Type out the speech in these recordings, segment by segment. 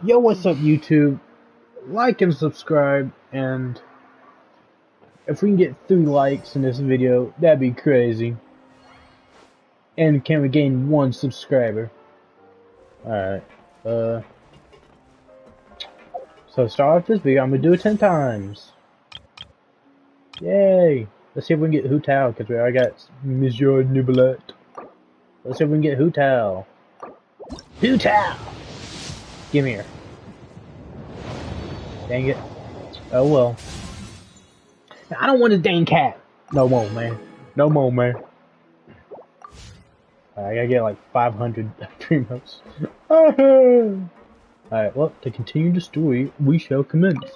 Yo, what's up, YouTube? Like and subscribe, and if we can get 3 likes in this video, that'd be crazy. And can we gain 1 subscriber? Alright, so to start off this video, I'm gonna do it 10 times. Yay! Let's see if we can get Hu Tao, because we already got Monsieur Niblet. Let's see if we can get Hu Tao. Hu Tao! Give me here. Dang it. Oh well. I don't want a dang cat. No more, man. No more, man. I gotta get like 500 primos. Alright, well, to continue the story, we shall commence.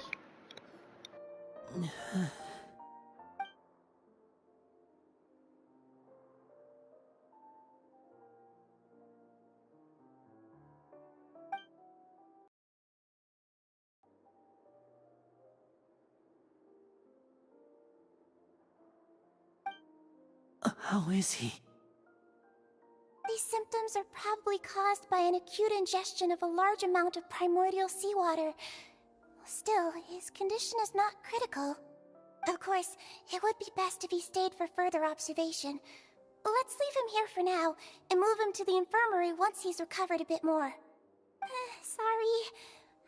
How is he? These symptoms are probably caused by an acute ingestion of a large amount of primordial seawater. Still, his condition is not critical. Of course, it would be best if he stayed for further observation. Let's leave him here for now, and move him to the infirmary once he's recovered a bit more. Sorry.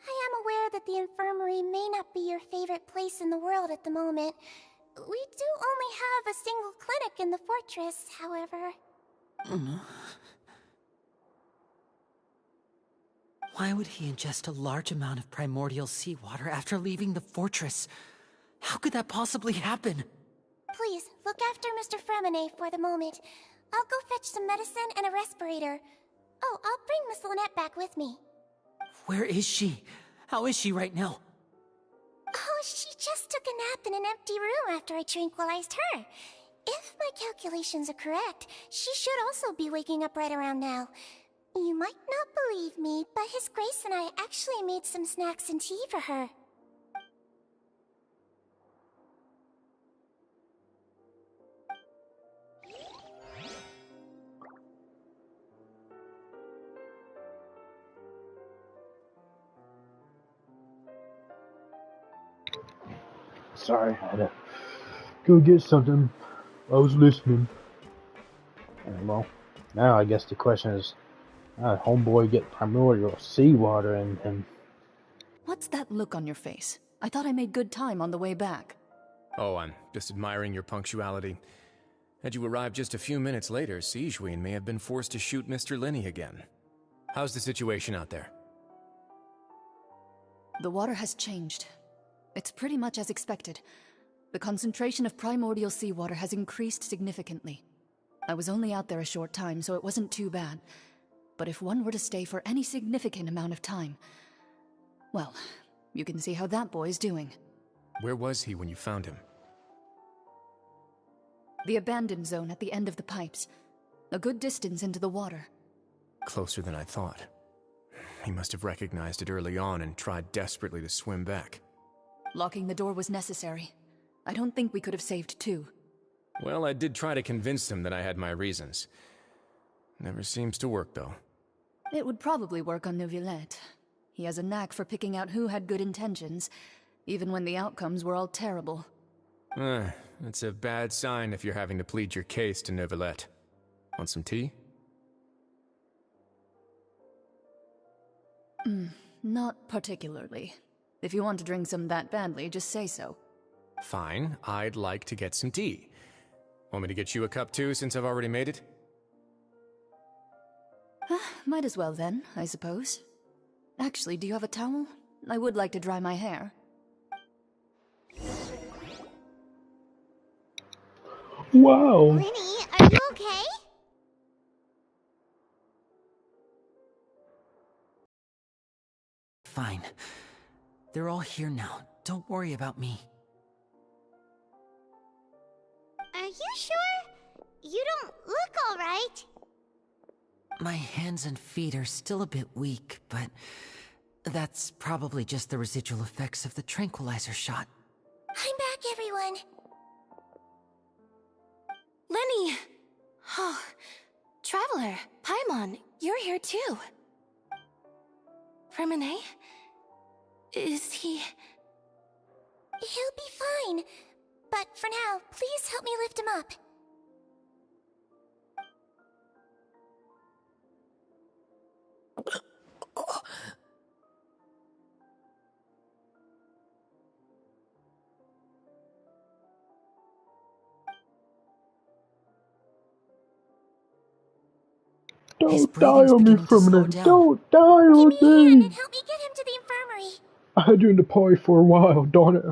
I am aware that the infirmary may not be your favorite place in the world at the moment. We do only have a single clinic in the fortress, however. Why would he ingest a large amount of primordial seawater after leaving the fortress? How could that possibly happen? Please, look after Mr. Fremine for the moment. I'll go fetch some medicine and a respirator. Oh, I'll bring Miss Lynette back with me. Where is she? How is she right now? Oh, she just took a nap in an empty room after I tranquilized her. If my calculations are correct, she should also be waking up right around now. You might not believe me, but His Grace and I actually made some snacks and tea for her. Sorry, I had to go get something. I was listening. Well, now I guess the question is, how did homeboy get primordial seawater and... What's that look on your face? I thought I made good time on the way back. Oh, I'm just admiring your punctuality. Had you arrived just a few minutes later, Sijuin may have been forced to shoot Mr. Linny again. How's the situation out there? The water has changed. It's pretty much as expected. The concentration of primordial seawater has increased significantly. I was only out there a short time, so it wasn't too bad. But if one were to stay for any significant amount of time... well, you can see how that boy's doing. Where was he when you found him? The abandoned zone at the end of the pipes. A good distance into the water. Closer than I thought. He must have recognized it early on and tried desperately to swim back. Locking the door was necessary. I don't think we could have saved two. Well, I did try to convince him that I had my reasons. Never seems to work, though. It would probably work on Neuvillette. He has a knack for picking out who had good intentions, even when the outcomes were all terrible. That's a bad sign if you're having to plead your case to Neuvillette. Want some tea? Not particularly. If you want to drink some that badly, just say so. Fine, I'd like to get some tea. Want me to get you a cup too, since I've already made it? Might as well then, I suppose. Actually, do you have a towel? I would like to dry my hair. Wow! Linny, are you okay? Fine. They're all here now. Don't worry about me. Are you sure? You don't look alright. My hands and feet are still a bit weak, but that's probably just the residual effects of the tranquilizer shot. I'm back, everyone. Lenny! Oh, Traveler, Paimon, you're here too. Fremine? Is he... He'll be fine. But for now, please help me lift him up. His Don't die breathing's on me, beginning to slow Feminine. down. Don't die on Give me a hand me. and help me get him to the infirmary. I had you in the party for a while, darn it.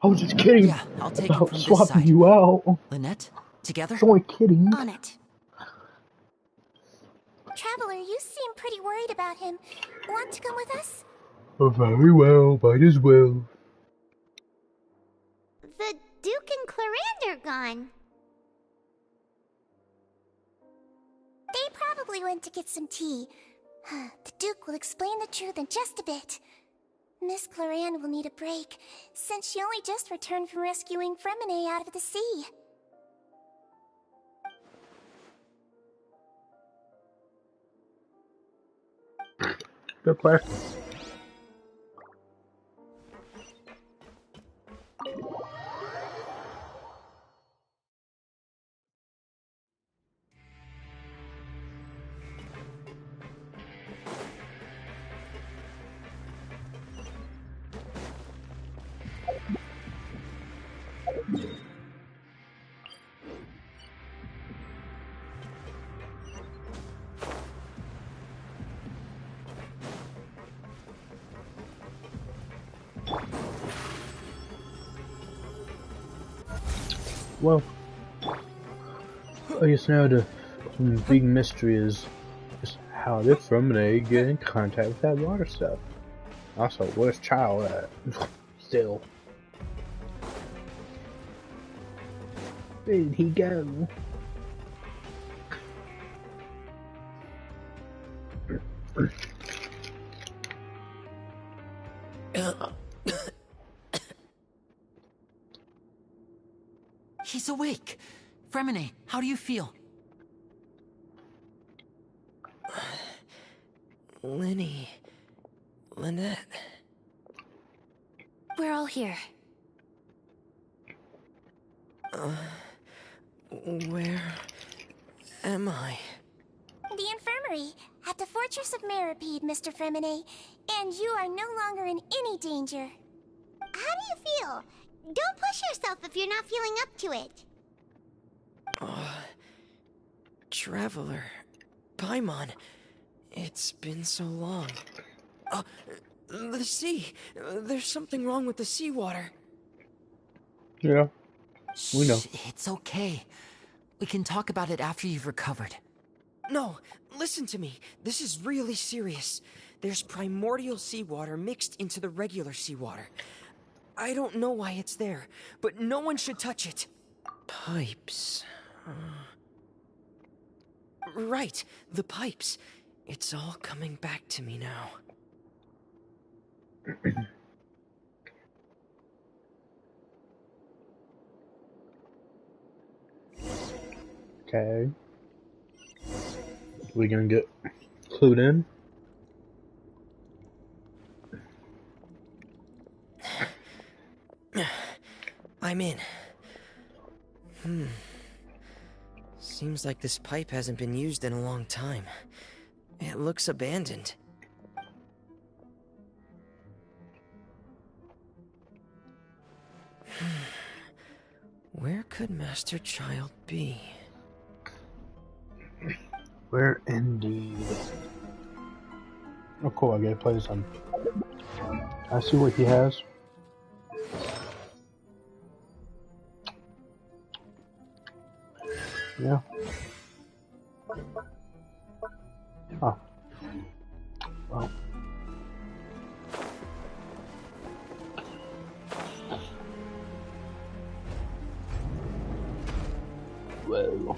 I was just kidding Yeah, I'll take him about from this swapping side. you out. Lynette, together? It's only kidding. On it. Traveler, you seem pretty worried about him. Want to come with us? Oh, very well, might as well. The Duke and Clarande are gone. They probably went to get some tea. The Duke will explain the truth in just a bit. Miss Clarande will need a break, since she only just returned from rescuing Fremine out of the sea. Good play. Well, I guess now the big mystery is just how did Fremine get in contact with that water stuff? Also, where's Child at? Still. Where did he go? He's awake. Fremine, how do you feel? Lenny... Lynette... We're all here. Where am I? The infirmary, at the Fortress of Meripede, Mr. Fremine, and you are no longer in any danger. How do you feel? Don't push yourself if you're not feeling up to it. Traveler... Paimon... It's been so long. The sea! There's something wrong with the seawater. Yeah, we know. Shh, it's okay. We can talk about it after you've recovered. No, listen to me. This is really serious. There's primordial seawater mixed into the regular seawater. I don't know why it's there, but no one should touch it. Pipes... Right, the pipes. It's all coming back to me now. Okay. We gonna get clued in? I'm in. Seems like this pipe hasn't been used in a long time. It looks abandoned. Where could Master Child be? Where indeed? Oh cool, I gotta play this on. I see what he has. Yeah. Oh. Well. Whoa.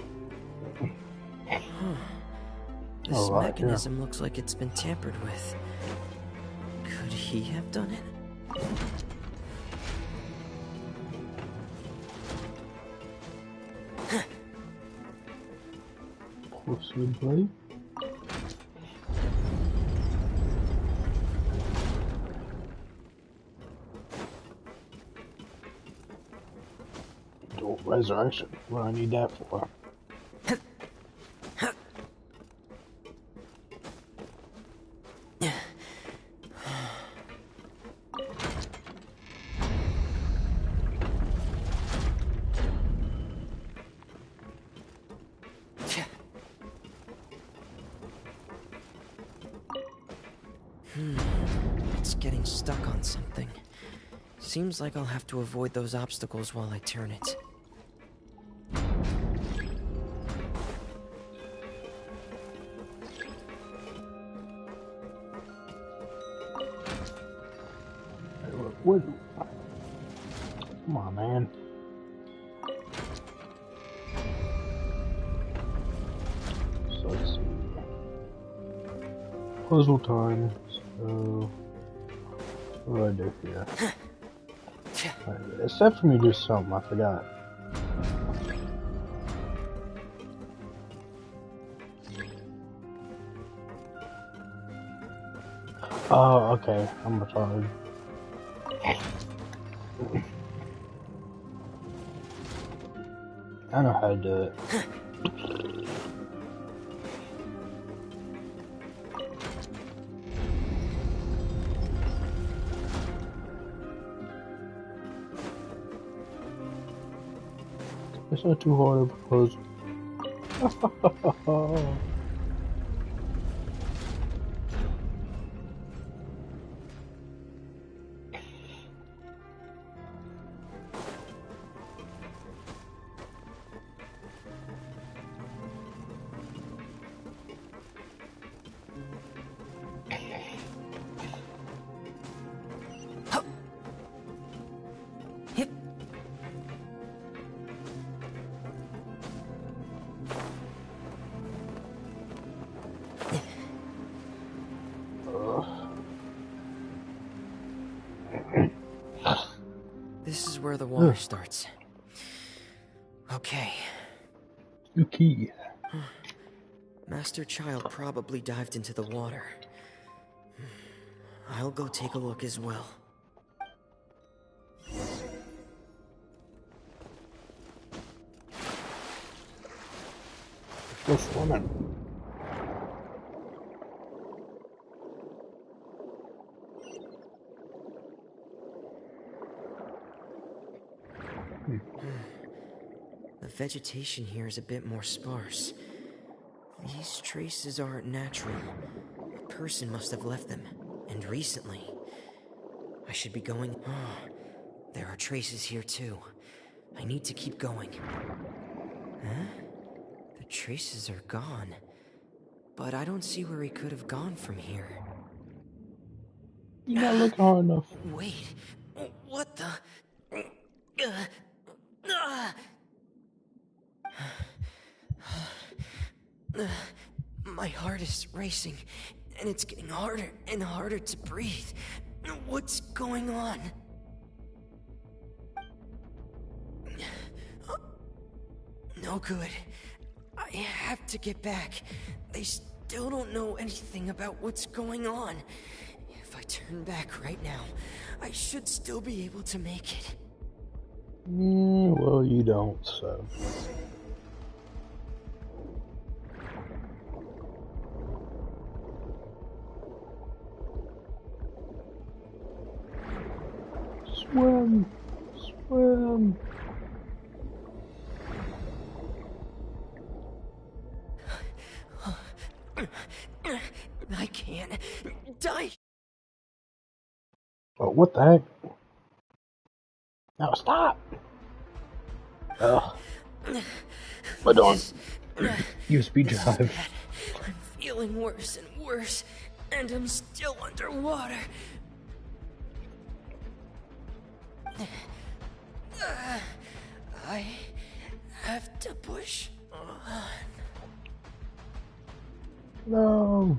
This Alright, mechanism looks like it's been tampered with. Could he have done it? Close to play. Oh, resurrection. What do I need that for? It's getting stuck on something. Seems like I'll have to avoid those obstacles while I turn it. What? Come on, man. So let's see. Puzzle time. So what do I do here? Except for me do something, I forgot. Oh, okay. I'm retarded. I know how to do it. It's not too hard to propose. This is where the water starts. Okay. Key. Master Child probably dived into the water. I'll go take a look as well. Go swimming. The vegetation here is a bit more sparse. These traces aren't natural. A person must have left them, and recently. I should be going... Oh, there are traces here too. I need to keep going. Huh? The traces are gone. But I don't see where he could have gone from here. You're not looking hard enough. Wait, what the... My heart is racing, and it's getting harder and harder to breathe. What's going on? No good. I have to get back. They still don't know anything about what's going on. If I turn back right now, I should still be able to make it. Well, you don't, so... Swim! Swim! I can't die. Oh, what the heck? Now stop! Ugh. My darn. USB drive. I'm feeling worse and worse, and I'm still underwater. I have to push on. No.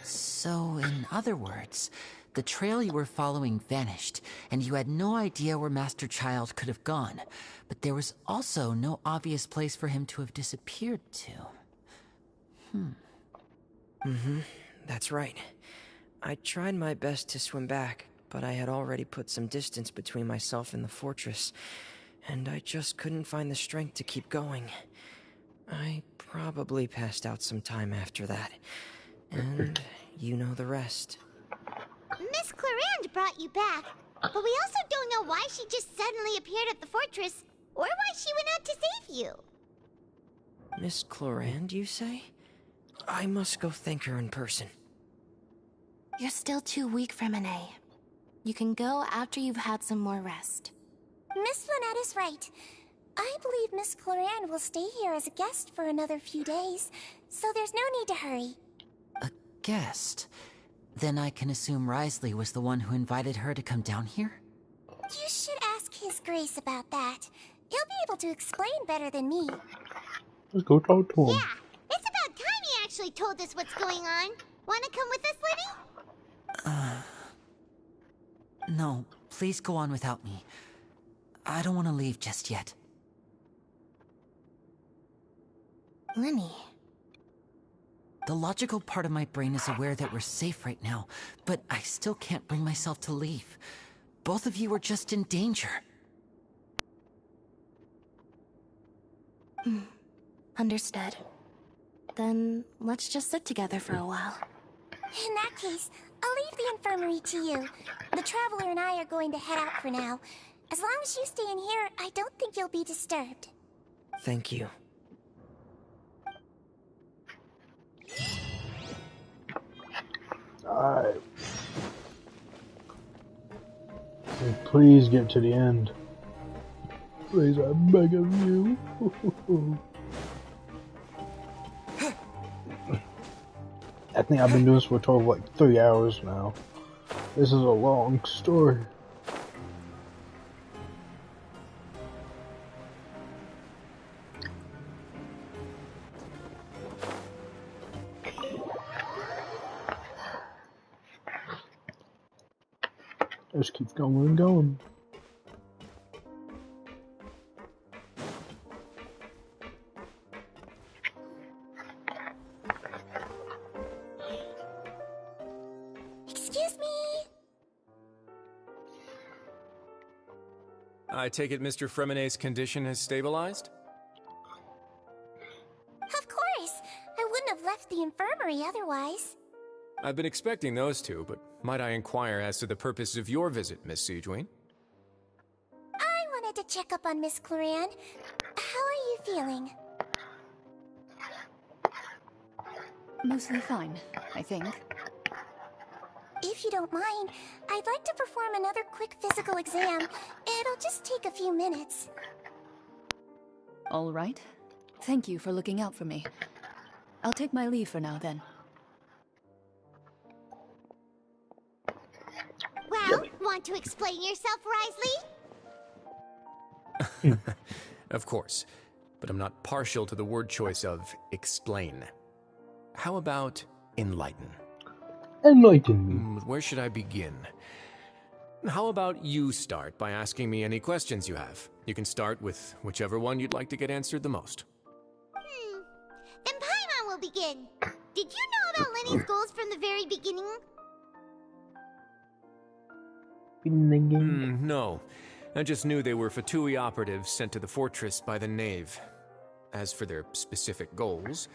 So, in other words, The trail you were following vanished, and you had no idea where Master Child could have gone. But there was also no obvious place for him to have disappeared to. That's right. I tried my best to swim back, but I had already put some distance between myself and the fortress, and I just couldn't find the strength to keep going. I probably passed out some time after that, and you know the rest. Miss Clarande brought you back, but we also don't know why she just suddenly appeared at the fortress, or why she went out to save you. Miss Clarande, you say? I must go thank her in person. You're still too weak for Monet. You can go after you've had some more rest. Miss Lynette is right. I believe Miss Clarande will stay here as a guest for another few days, so there's no need to hurry. A guest? Then I can assume Risley was the one who invited her to come down here? You should ask His Grace about that. He'll be able to explain better than me. Let's go talk to him. Yeah, it's about time he actually told us what's going on. Wanna come with us, Lenny? No, please go on without me. I don't want to leave just yet. Lenny. The logical part of my brain is aware that we're safe right now, but I still can't bring myself to leave. Both of you are just in danger. Understood. Then let's just sit together for a while. In that case, I'll leave the infirmary to you. The Traveler and I are going to head out for now. As long as you stay in here, I don't think you'll be disturbed. Thank you. Alright. Please get to the end. Please, I beg of you. I think I've been doing this for a total of like 3 hours now. This is a long story. Just keeps going and going. Excuse me? I take it Mr. Fremonet's condition has stabilized? Of course. I wouldn't have left the infirmary otherwise. I've been expecting those two, but might I inquire as to the purpose of your visit, Miss Siegewien? I wanted to check up on Miss Clarande. How are you feeling? Mostly fine, I think. If you don't mind, I'd like to perform another quick physical exam. It'll just take a few minutes. All right. Thank you for looking out for me. I'll take my leave for now, then. Well, want to explain yourself, Risley? Of course, but I'm not partial to the word choice of explain. How about enlighten? Enlighten me. Where should I begin? How about you start by asking me any questions you have? You can start with whichever one you'd like to get answered the most. Then Paimon will begin. Did you know about Lenny's goals from the very beginning? No. I just knew they were Fatui operatives sent to the fortress by the Knave. As for their specific goals,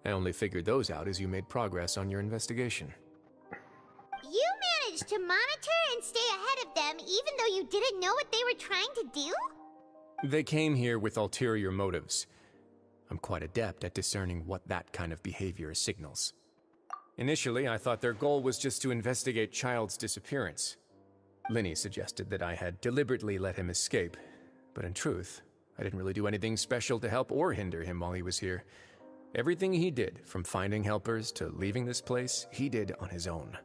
I only figured those out as you made progress on your investigation. You managed to monitor and stay ahead of them even though you didn't know what they were trying to do? They came here with ulterior motives. I'm quite adept at discerning what that kind of behavior signals. Initially, I thought their goal was just to investigate Child's disappearance. Linny suggested that I had deliberately let him escape, but in truth, I didn't really do anything special to help or hinder him while he was here. Everything he did, from finding helpers to leaving this place, he did on his own.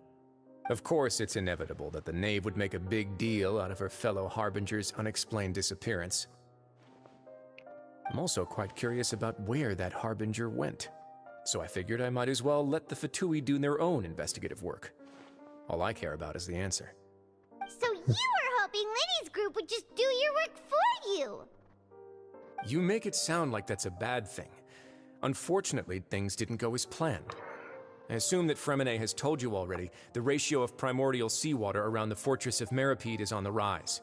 Of course, it's inevitable that the Knave would make a big deal out of her fellow Harbinger's unexplained disappearance. I'm also quite curious about where that Harbinger went, so I figured I might as well let the Fatui do their own investigative work. All I care about is the answer. So you were hoping Lenny's group would just do your work for you! You make it sound like that's a bad thing. Unfortunately, things didn't go as planned. I assume that Fremine has told you already the ratio of primordial seawater around the fortress of Meripede is on the rise.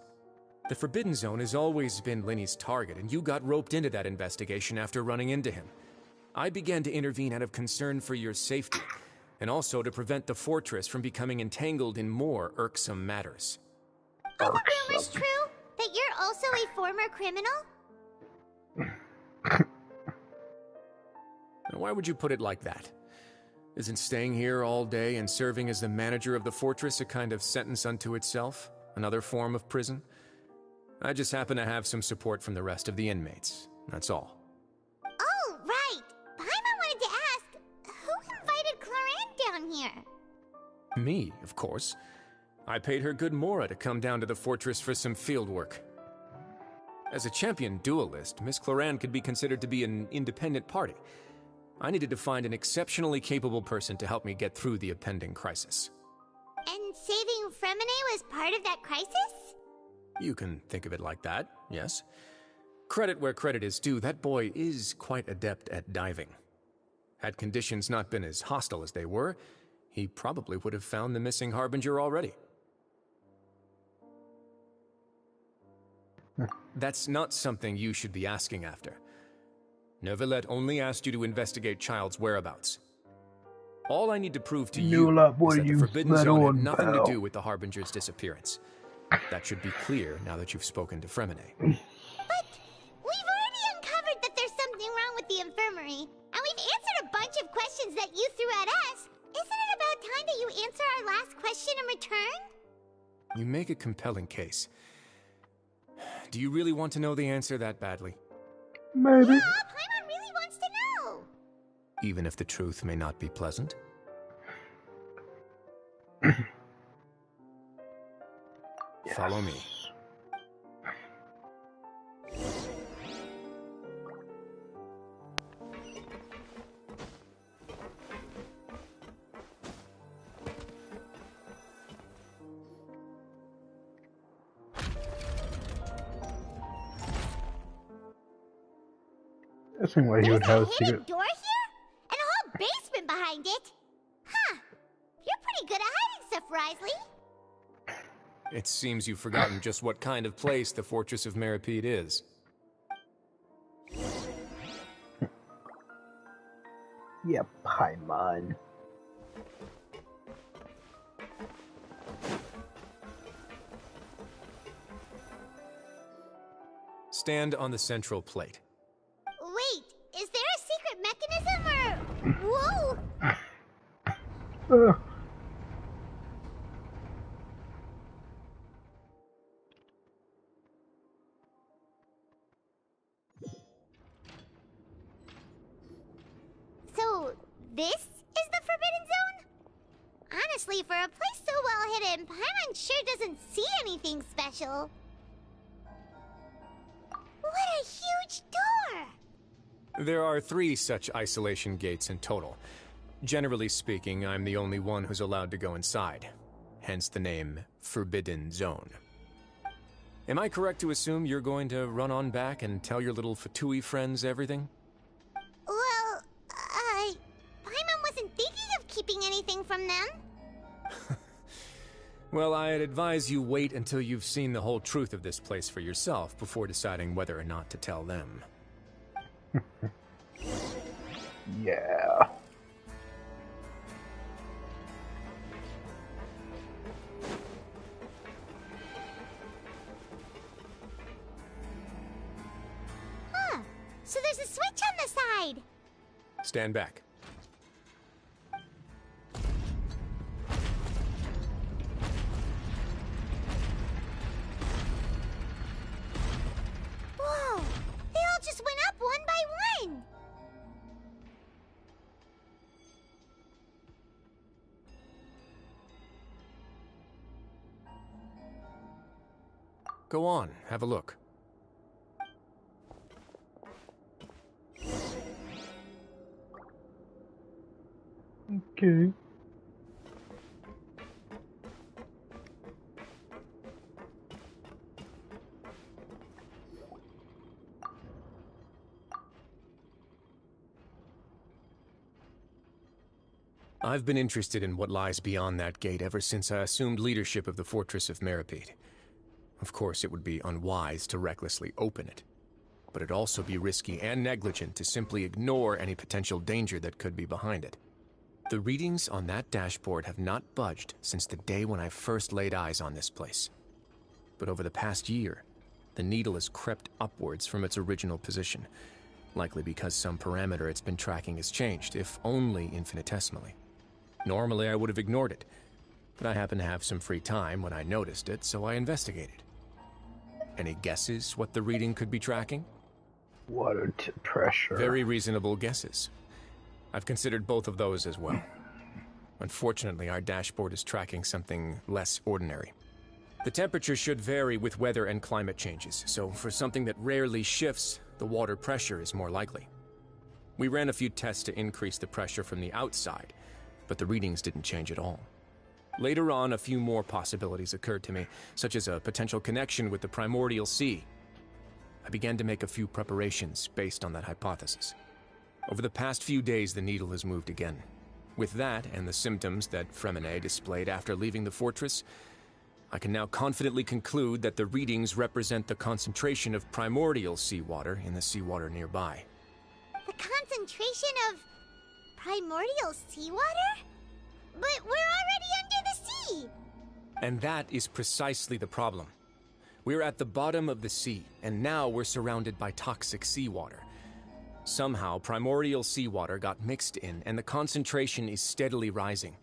The Forbidden Zone has always been Lenny's target, and you got roped into that investigation after running into him. I began to intervene out of concern for your safety, and also to prevent the fortress from becoming entangled in more irksome matters. Are the rumors true? That you're also a former criminal? Now, why would you put it like that? Isn't staying here all day and serving as the manager of the fortress a kind of sentence unto itself? Another form of prison? I just happen to have some support from the rest of the inmates. That's all. Oh, right! Paimon wanted to ask, who invited Cloran down here? Me, of course. I paid her good mora to come down to the fortress for some field work. As a champion duelist, Miss Cloran could be considered to be an independent party. I needed to find an exceptionally capable person to help me get through the impending crisis. And saving Fremine was part of that crisis? You can think of it like that, yes. Credit where credit is due, that boy is quite adept at diving. Had conditions not been as hostile as they were, he probably would have found the missing Harbinger already. That's not something you should be asking after. Neuvillette only asked you to investigate Child's whereabouts. All I need to prove to you is that the Forbidden Zone had nothing to do with the Harbinger's disappearance. That should be clear now that you've spoken to Fremine. But we've already uncovered that there's something wrong with the infirmary, and we've answered a bunch of questions that you threw at us. Isn't it about time that you answer our last question in return? You make a compelling case. Do you really want to know the answer that badly? Maybe. Yeah, Paimon really wants to know. Even if the truth may not be pleasant? Yes. Follow me. That seemed like he would have a There's a hidden secret. door here? And a whole basement behind it? Huh. You're pretty good at hiding stuff, Wriothesley. It seems you've forgotten just what kind of place the Fortress of Meripede is. Yeah, Paimon. Stand on the central plate. Wait, is there a secret mechanism or... Whoa! So, this is the Forbidden Zone? Honestly, for a place so well hidden, Paimon sure doesn't see anything special. What a huge door! There are 3 such isolation gates in total. Generally speaking, I'm the only one who's allowed to go inside. Hence the name Forbidden Zone. Am I correct to assume you're going to run on back and tell your little Fatui friends everything? Well, Paimon wasn't thinking of keeping anything from them. Well, I'd advise you wait until you've seen the whole truth of this place for yourself before deciding whether or not to tell them. Yeah. Huh. So there's a switch on the side. Stand back. Whoa! They all just went up one by one. Go on, have a look. Okay. I've been interested in what lies beyond that gate ever since I assumed leadership of the Fortress of Meripede. Of course, it would be unwise to recklessly open it, but it'd also be risky and negligent to simply ignore any potential danger that could be behind it. The readings on that dashboard have not budged since the day when I first laid eyes on this place. But over the past year, the needle has crept upwards from its original position, likely because some parameter it's been tracking has changed, if only infinitesimally. Normally, I would have ignored it, but I happened to have some free time when I noticed it, so I investigated. Any guesses what the reading could be tracking? Water pressure. Very reasonable guesses. I've considered both of those as well. Unfortunately, our dashboard is tracking something less ordinary. The temperature should vary with weather and climate changes, so for something that rarely shifts, the water pressure is more likely. We ran a few tests to increase the pressure from the outside, but the readings didn't change at all. Later on, a few more possibilities occurred to me, such as a potential connection with the primordial sea. I began to make a few preparations based on that hypothesis. Over the past few days, the needle has moved again. With that, and the symptoms that Fremine displayed after leaving the fortress, I can now confidently conclude that the readings represent the concentration of primordial seawater in the seawater nearby. The concentration of primordial seawater? But we're already under the sea! And that is precisely the problem. We're at the bottom of the sea, and now we're surrounded by toxic seawater. Somehow, primordial seawater got mixed in, and the concentration is steadily rising.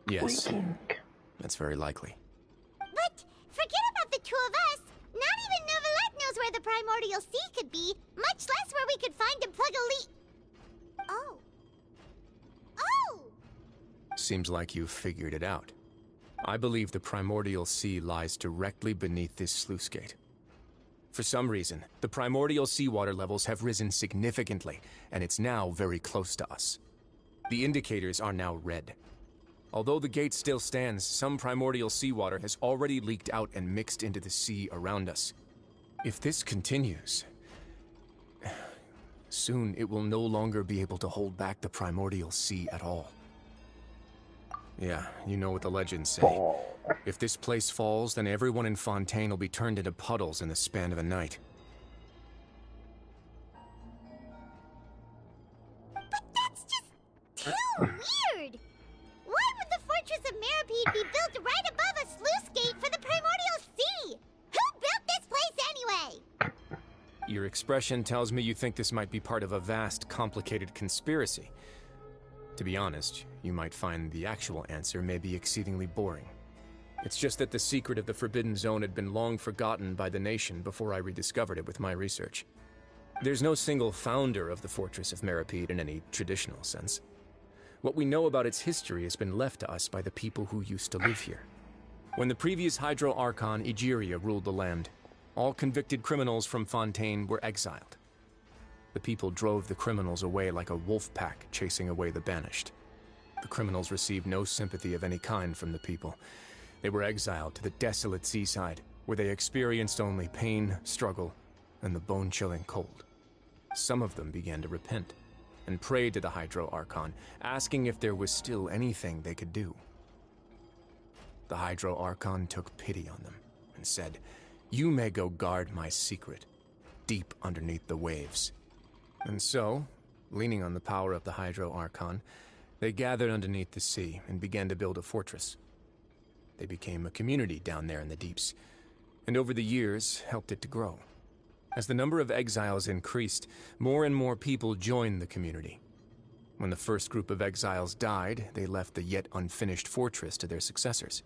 Yes, that's very likely. But forget about the two of us. Not even Novelette knows where the primordial sea could be, much less where we could find and plug a leak. Oh. Oh! Seems like you've figured it out. I believe the primordial sea lies directly beneath this sluice gate. For some reason, the primordial seawater levels have risen significantly, and it's now very close to us. The indicators are now red. Although the gate still stands, some primordial seawater has already leaked out and mixed into the sea around us. If this continues, soon it will no longer be able to hold back the primordial sea at all. Yeah, you know what the legends say. If this place falls, then everyone in Fontaine will be turned into puddles in the span of a night. But that's just too weird! Why would the Fortress of Meripede be built right above a sluice gate for the primordial sea? Who built this place anyway? Your expression tells me you think this might be part of a vast, complicated conspiracy. To be honest, you might find the actual answer may be exceedingly boring. It's just that the secret of the Forbidden Zone had been long forgotten by the nation before I rediscovered it with my research. There's no single founder of the Fortress of Meripede in any traditional sense. What we know about its history has been left to us by the people who used to live here. When the previous Hydro Archon Egeria ruled the land, all convicted criminals from Fontaine were exiled. The people drove the criminals away like a wolf pack chasing away the banished. The criminals received no sympathy of any kind from the people. They were exiled to the desolate seaside, where they experienced only pain, struggle, and the bone-chilling cold. Some of them began to repent, and prayed to the Hydro Archon, asking if there was still anything they could do. The Hydro Archon took pity on them, and said, "You may go guard my secret, deep underneath the waves." And so, leaning on the power of the Hydro Archon, they gathered underneath the sea and began to build a fortress. They became a community down there in the deeps, and over the years helped it to grow. As the number of exiles increased, more and more people joined the community. When the first group of exiles died, they left the yet unfinished fortress to their successors.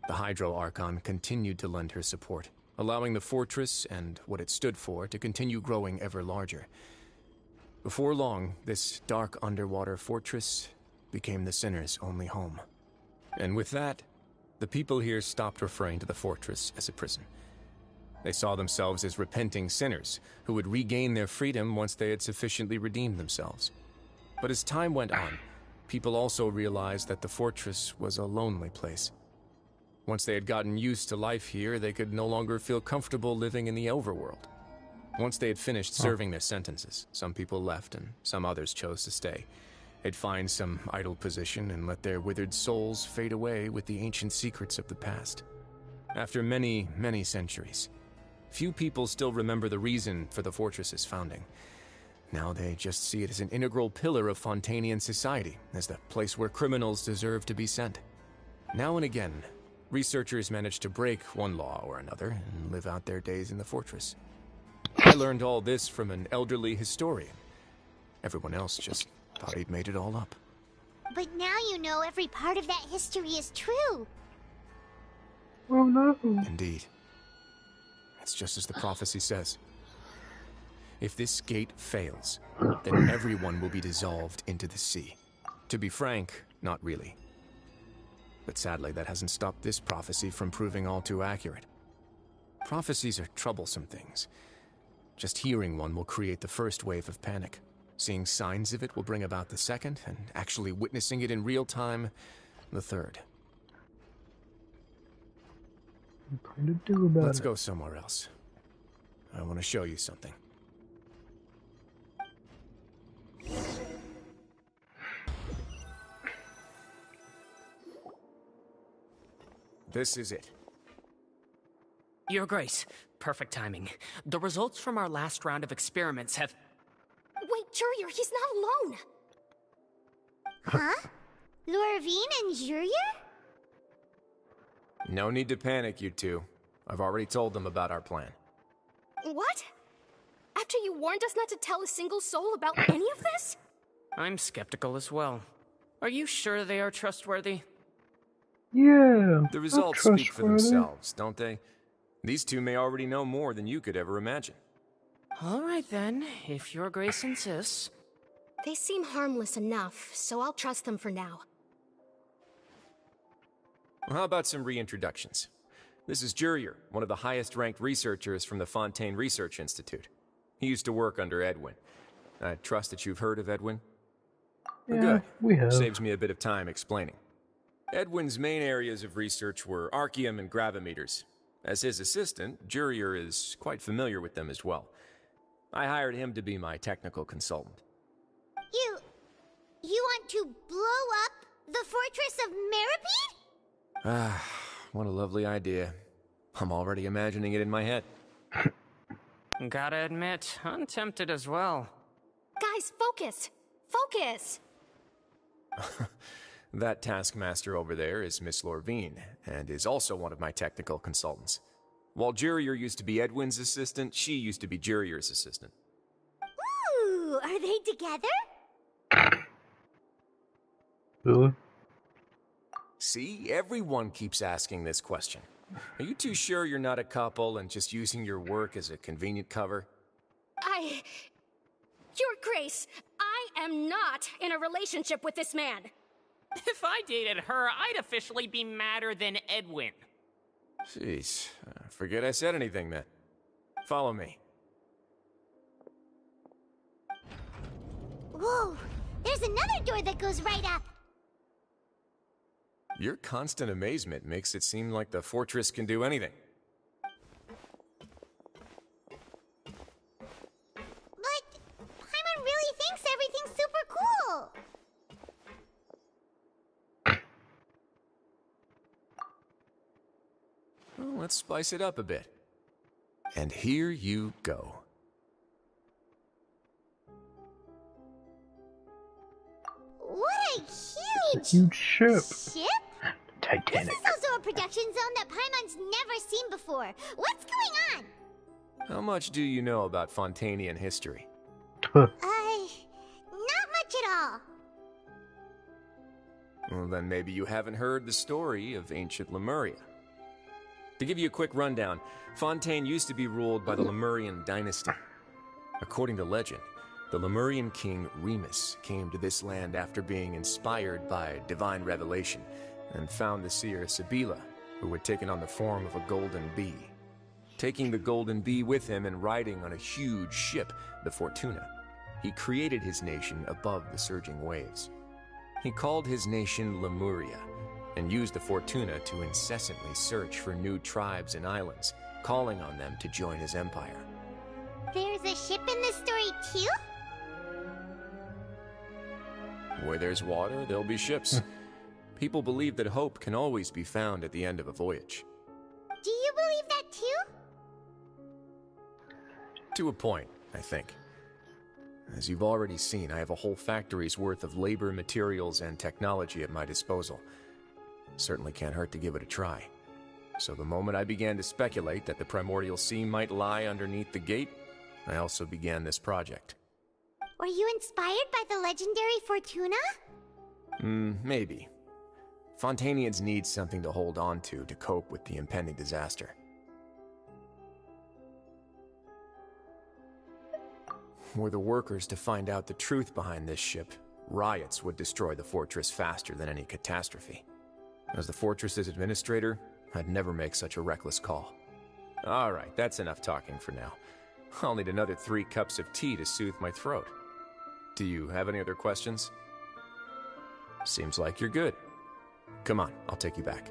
The Hydro Archon continued to lend her support, allowing the fortress and what it stood for to continue growing ever larger. Before long, this dark underwater fortress became the sinner's only home. And with that, the people here stopped referring to the fortress as a prison. They saw themselves as repenting sinners who would regain their freedom once they had sufficiently redeemed themselves. But as time went on, people also realized that the fortress was a lonely place. Once they had gotten used to life here, they could no longer feel comfortable living in the overworld. Once they had finished serving their sentences, some people left and some others chose to stay. They'd find some idle position and let their withered souls fade away with the ancient secrets of the past. After many, many centuries, few people still remember the reason for the fortress's founding. Now they just see it as an integral pillar of Fontanian society, as the place where criminals deserve to be sent. Now and again, researchers manage to break one law or another and live out their days in the fortress. I learned all this from an elderly historian. Everyone else just thought he'd made it all up. But now you know every part of that history is true. Oh no. Indeed. It's just as the prophecy says. If this gate fails, then everyone will be dissolved into the sea. To be frank, not really. But sadly, that hasn't stopped this prophecy from proving all too accurate. Prophecies are troublesome things. Just hearing one will create the first wave of panic. Seeing signs of it will bring about the second, and actually witnessing it in real time, the third. What can you do about Let's it? go somewhere else. I want to show you something. This is it. Your Grace, perfect timing. The results from our last round of experiments have... Wait, Jurier, he's not alone. Huh? Lorvine and Jurier? No need to panic, you two. I've already told them about our plan. What? After you warned us not to tell a single soul about any of this? I'm skeptical as well. Are you sure they are trustworthy? Yeah. The results speak for themselves, don't they? These two may already know more than you could ever imagine. All right then, if Your Grace insists. They seem harmless enough, so I'll trust them for now. Well, how about some reintroductions? This is Jurier, one of the highest-ranked researchers from the Fontaine Research Institute. He used to work under Edwin. I trust that you've heard of Edwin? Yeah, Good. we have. Saves me a bit of time explaining. Edwin's main areas of research were archeum and gravimeters. As his assistant, Jurier is quite familiar with them as well. I hired him to be my technical consultant. You want to blow up the fortress of Meripede? Ah, what a lovely idea. I'm already imagining it in my head. Gotta admit, I'm tempted as well. Guys, focus! Focus! That taskmaster over there is Miss Lorvine, and is also one of my technical consultants. While Jurier used to be Edwin's assistant, she used to be Jurier's assistant. Ooh, are they together? Really? See, everyone keeps asking this question. Are you too sure you're not a couple and just using your work as a convenient cover? Your Grace, I am not in a relationship with this man. If I dated her, I'd officially be madder than Edwin. Jeez, forget I said anything then. Follow me. Whoa, there's another door that goes right up. Your constant amazement makes it seem like the fortress can do anything. But Paimon really thinks everything's super cool. Well, let's spice it up a bit. And here you go. What a Huge ship. ship? Titanic. This is also a production zone that Paimon's never seen before. What's going on? How much do you know about Fontanian history? Not much at all. Well, then maybe you haven't heard the story of ancient Lemuria. To give you a quick rundown, Fontaine used to be ruled by the Lemurian dynasty. According to legend, the Lemurian king Remus came to this land after being inspired by divine revelation and found the seer Sibila, who had taken on the form of a golden bee. Taking the golden bee with him and riding on a huge ship, the Fortuna, he created his nation above the surging waves. He called his nation Lemuria, and used the Fortuna to incessantly search for new tribes and islands, calling on them to join his empire. There's a ship in this story too? Where there's water, there'll be ships. People believe that hope can always be found at the end of a voyage. Do you believe that too? To a point, I think. As you've already seen, I have a whole factory's worth of labor, materials, and technology at my disposal. Certainly can't hurt to give it a try. So the moment I began to speculate that the Primordial Sea might lie underneath the gate, I also began this project. Were you inspired by the legendary Fortuna? Maybe. Fontanians need something to hold on to cope with the impending disaster. Were the workers to find out the truth behind this ship, riots would destroy the fortress faster than any catastrophe. As the fortress's administrator, I'd never make such a reckless call. Alright, that's enough talking for now. I'll need another 3 cups of tea to soothe my throat. Do you have any other questions? Seems like you're good. Come on, I'll take you back.